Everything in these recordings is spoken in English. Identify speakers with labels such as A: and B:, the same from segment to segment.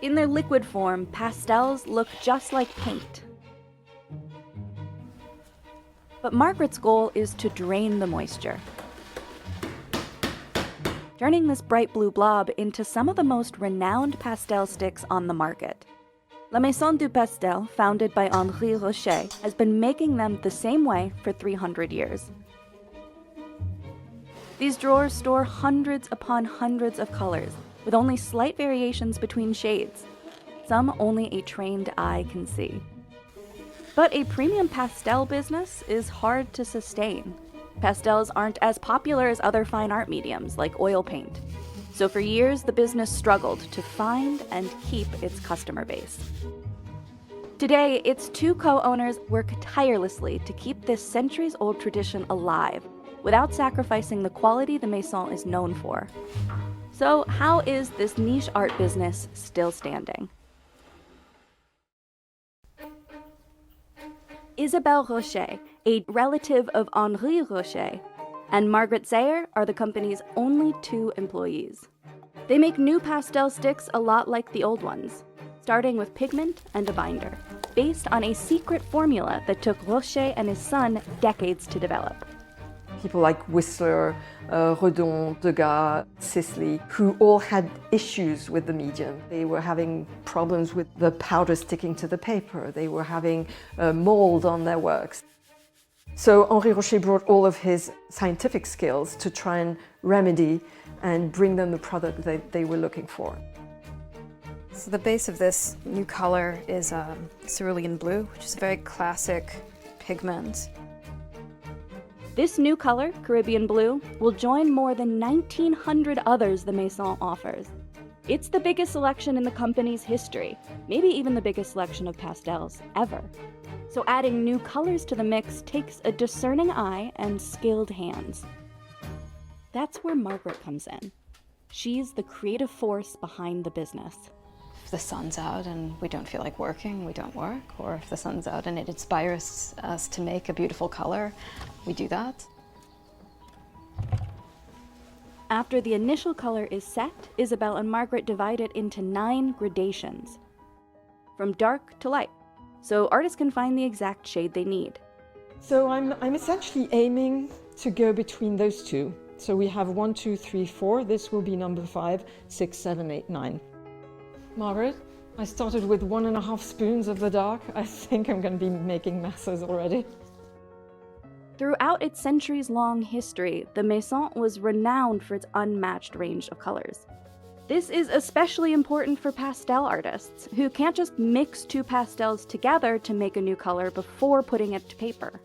A: In their liquid form, pastels look just like paint. But Margaret's goal is to drain the moisture, turning this bright blue blob into some of the most renowned pastel sticks on the market. La Maison du Pastel, founded by Henri Rocher, has been making them the same way for 300 years. These drawers store hundreds upon hundreds of colors, with only slight variations between shades, some only a trained eye can see. But a premium pastel business is hard to sustain. Pastels aren't as popular as other fine art mediums like oil paint. So for years, the business struggled to find and keep its customer base. Today, its two co-owners work tirelessly to keep this centuries-old tradition alive without sacrificing the quality the Maison is known for. So how is this niche art business still standing? Isabelle Rocher, a relative of Henri Rocher, and Margaret Zayer are the company's only two employees. They make new pastel sticks a lot like the old ones, starting with pigment and a binder, based on a secret formula that took Rocher and his son decades to develop.
B: People like Whistler, Redon, Degas, Sisley, who all had issues with the medium. They were having problems with the powder sticking to the paper. They were having mold on their works. So Henri Rocher brought all of his scientific skills to try and remedy and bring them the product that they were looking for.
C: So the base of this new color is cerulean blue, which is a very classic pigment.
A: This new color, Caribbean blue, will join more than 1,900 others the Maison offers. It's the biggest selection in the company's history, maybe even the biggest selection of pastels ever. So adding new colors to the mix takes a discerning eye and skilled hands. That's where Margaret comes in. She's the creative force behind the business.
C: If the sun's out and we don't feel like working, we don't work. Or if the sun's out and it inspires us to make a beautiful color, we do that.
A: After the initial color is set, Isabelle and Margaret divide it into 9 gradations, from dark to light, so artists can find the exact shade they need.
B: So I'm essentially aiming to go between those two. So we have 1, 2, 3, 4. This will be number 5, 6, 7, 8, 9. Margaret, I started with 1.5 spoons of the dark. I think I'm going to be making masses already.
A: Throughout its centuries-long history, the Maison was renowned for its unmatched range of colors. This is especially important for pastel artists, who can't just mix 2 pastels together to make a new color before putting it to paper.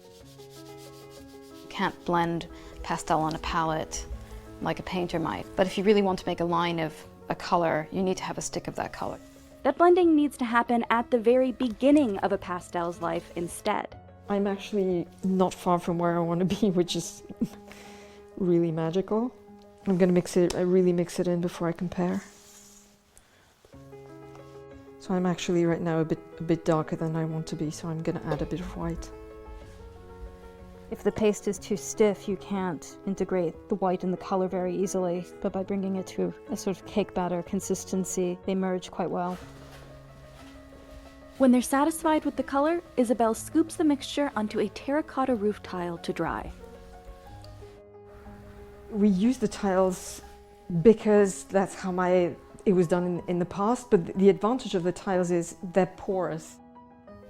C: You can't blend pastel on a palette like a painter might, but if you really want to make a line of a color, you need to have a stick of that color.
A: That blending needs to happen at the very beginning of a pastel's life instead.
B: I'm actually not far from where I want to be, which is really magical. I'm going to really mix it in before I compare. So I'm actually right now a bit darker than I want to be, so I'm going to add a bit of white.
D: If the paste is too stiff, you can't integrate the white and the color very easily, but by bringing it to a sort of cake batter consistency, they merge quite well.
A: When they're satisfied with the color, Isabelle scoops the mixture onto a terracotta roof tile to dry.
B: We use the tiles because that's how it was done in the past, but the advantage of the tiles is they're porous.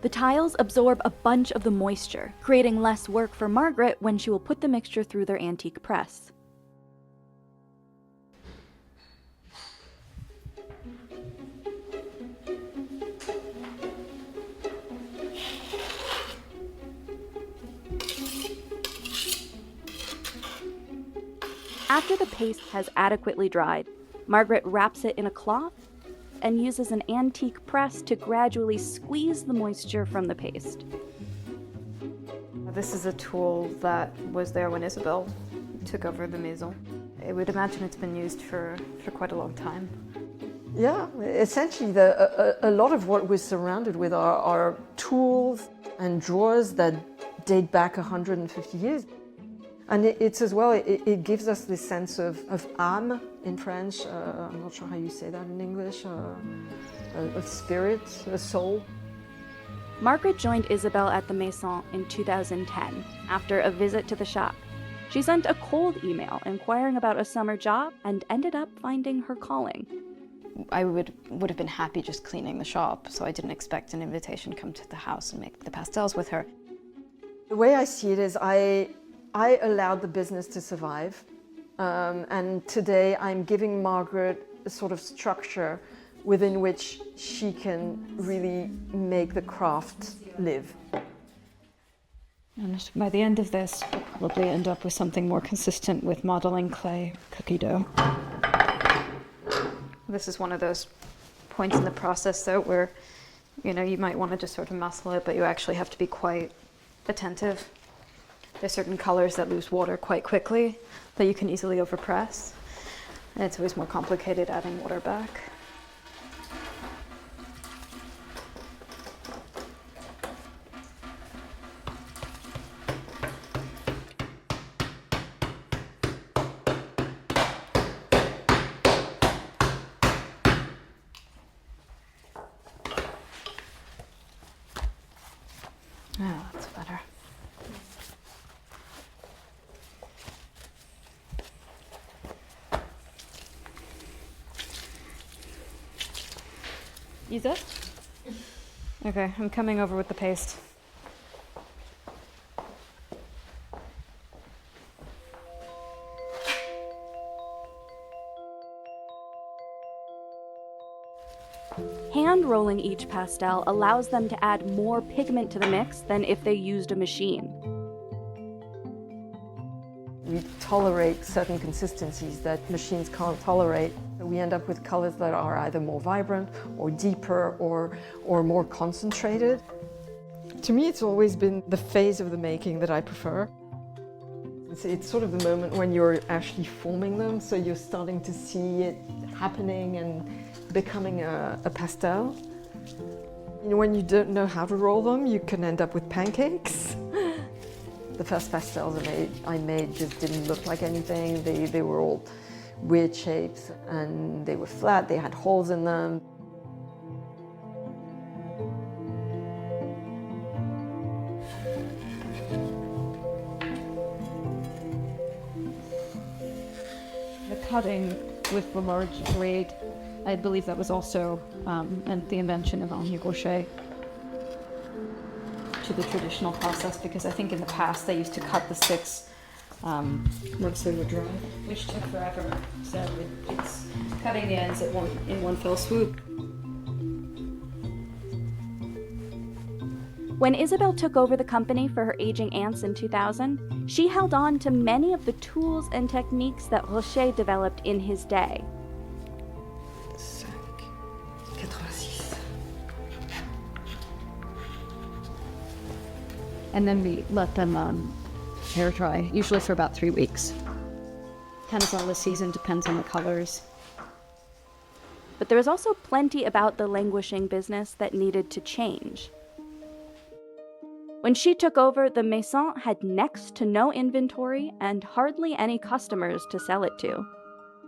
A: The tiles absorb a bunch of the moisture, creating less work for Margaret when she will put the mixture through their antique press. After the paste has adequately dried, Margaret wraps it in a cloth and uses an antique press to gradually squeeze the moisture from the paste.
C: This is a tool that was there when Isabelle took over the Maison. I would imagine it's been used for quite a long time.
B: Yeah, essentially a lot of what we're surrounded with are tools and drawers that date back 150 years. And it's as well, it gives us this sense of âme in French. I'm not sure how you say that in English. A spirit, a soul.
A: Margaret joined Isabelle at the Maison in 2010 after a visit to the shop. She sent a cold email inquiring about a summer job and ended up finding her calling.
C: I would have been happy just cleaning the shop, so I didn't expect an invitation to come to the house and make the pastels with her.
B: The way I see it is I allowed the business to survive, and today I'm giving Margaret a sort of structure within which she can really make the craft live.
D: And by the end of this, we'll probably end up with something more consistent with modeling clay cookie dough.
C: This is one of those points in the process, though, where you might want to just sort of muscle it, but you actually have to be quite attentive. There's certain colors that lose water quite quickly that you can easily overpress, and it's always more complicated adding water back. Oh, that's better.
D: Isa? Okay, I'm coming over with the paste.
A: Hand rolling each pastel allows them to add more pigment to the mix than if they used a machine.
B: We tolerate certain consistencies that machines can't tolerate. We end up with colors that are either more vibrant or deeper or more concentrated. To me, it's always been the phase of the making that I prefer. It's sort of the moment when you're actually forming them, so you're starting to see it happening and becoming a pastel. When you don't know how to roll them, you can end up with pancakes. The first pastels I made just didn't look like anything. They were all weird shapes and they were flat, they had holes in them.
D: The cutting with the large blade, I believe that was also and the invention of Henri Gaucher to the traditional process, because I think in the past they used to cut the sticks once they were dry, which took forever. So it's cutting the ends in one fell swoop.
A: When Isabelle took over the company for her aging aunts in 2000, she held on to many of the tools and techniques that Rocher developed in his day.
B: 86.
D: And then we let them air dry, usually for about 3 weeks. Depends on the season, depends on the colors.
A: But there was also plenty about the languishing business that needed to change. When she took over, the Maison had next to no inventory and hardly any customers to sell it to.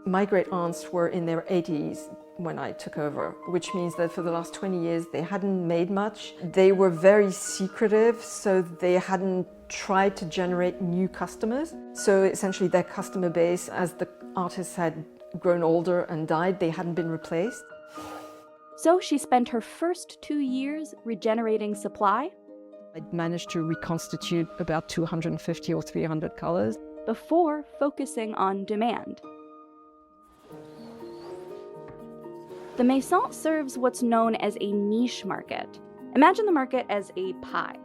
B: My great aunts were in their 80s when I took over, which means that for the last 20 years they hadn't made much. They were very secretive, so they hadn't tried to generate new customers. So essentially their customer base, as the artists had grown older and died, they hadn't been replaced.
A: So she spent her first 2 years regenerating supply.
B: I'd managed to reconstitute about 250 or 300 colors
A: Before focusing on demand. The Maison serves what's known as a niche market. Imagine the market as a pie.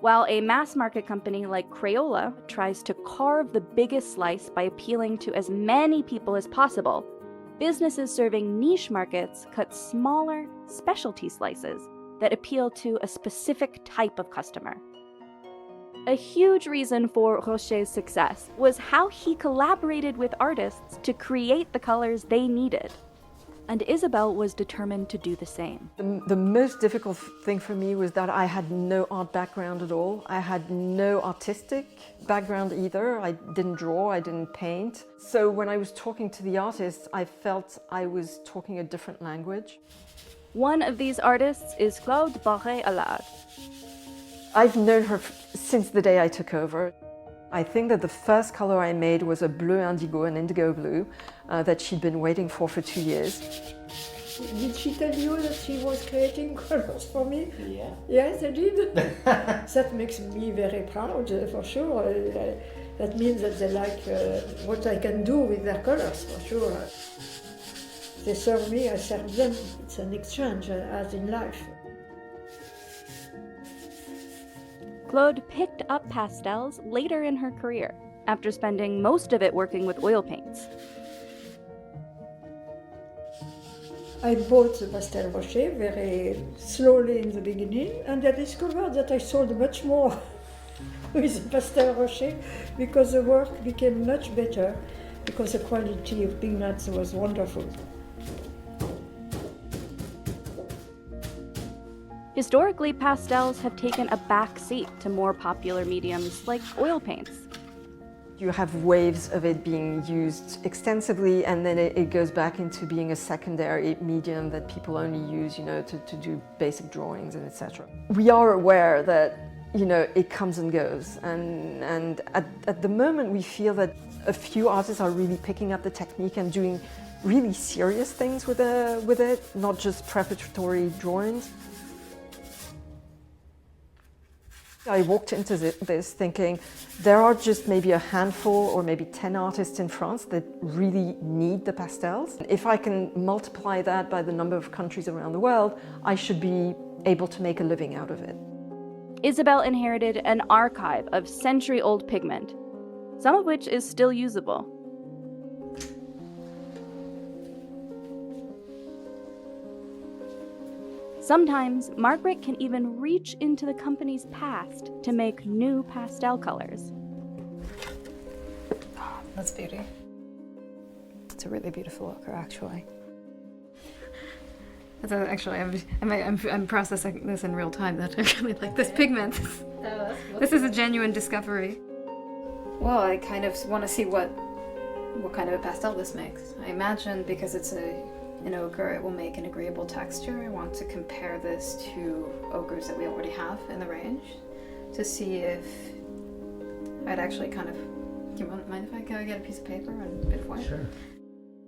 A: While a mass market company like Crayola tries to carve the biggest slice by appealing to as many people as possible, businesses serving niche markets cut smaller, specialty slices that appeal to a specific type of customer. A huge reason for Rocher's success was how he collaborated with artists to create the colors they needed. and Isabel was determined to do the same.
B: The most difficult thing for me was that I had no art background at all. I had no artistic background either. I didn't draw, I didn't paint. So when I was talking to the artists, I felt I was talking a different language.
A: One of these artists is Claude Barré-Allard.
B: I've known her since the day I took over. I think that the first color I made was a bleu indigo, an indigo blue, that she'd been waiting for 2 years.
E: Did she tell you that she was creating colors for me?
F: Yeah.
E: Yes, I did. That makes me very proud, for sure. That means that they like what I can do with their colors, for sure. They serve me, I serve them. It's an exchange, as in life.
A: Claude picked up pastels later in her career, after spending most of it working with oil paints.
E: I bought the pastel rocher very slowly in the beginning, and I discovered that I sold much more with the pastel rocher because the work became much better, because the quality of pigments was wonderful.
A: Historically, pastels have taken a back seat to more popular mediums like oil paints.
B: You have waves of it being used extensively, and then it goes back into being a secondary medium that people only use, to do basic drawings and etc. We are aware that, it comes and goes, and at the moment we feel that a few artists are really picking up the technique and doing really serious things with it, not just preparatory drawings. I walked into this thinking there are just maybe a handful or maybe 10 artists in France that really need the pastels. If I can multiply that by the number of countries around the world, I should be able to make a living out of it.
A: Isabel inherited an archive of century-old pigment, some of which is still usable. Sometimes, Margaret can even reach into the company's past to make new pastel colors.
C: Oh, that's beauty. It's a really beautiful ochre, actually. Actually, I'm processing this in real time. That I really like this pigment. This is a genuine discovery. Well, I kind of want to see what kind of a pastel this makes. I imagine because it's an ochre, it will make an agreeable texture. I want to compare this to ochres that we already have in the range to see if I'd actually do you mind if I go get a piece of paper and a bit of white?
F: Sure.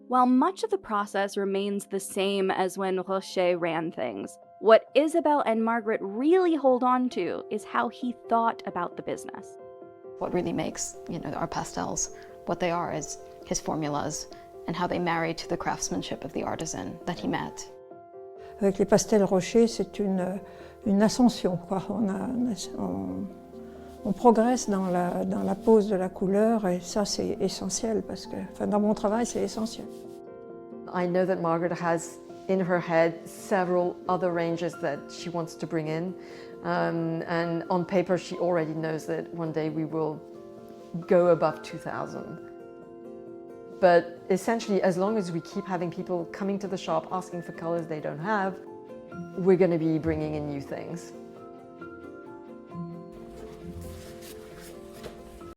A: While much of the process remains the same as when Rocher ran things, what Isabel and Margaret really hold on to is how he thought about the business.
C: What really makes, our pastels what they are is his formulas and how they marry to the craftsmanship of the artisan that he met.
E: Avec les pastels rochers, c'est une ascension, quoi. On progresse dans la pose de la couleur, et ça c'est essentiel parce que, dans mon travail, c'est essentiel.
B: I know that Margaret has in her head several other ranges that she wants to bring in, and on paper she already knows that one day we will go above 2,000. But essentially, as long as we keep having people coming to the shop asking for colors they don't have, we're going to be bringing in new things.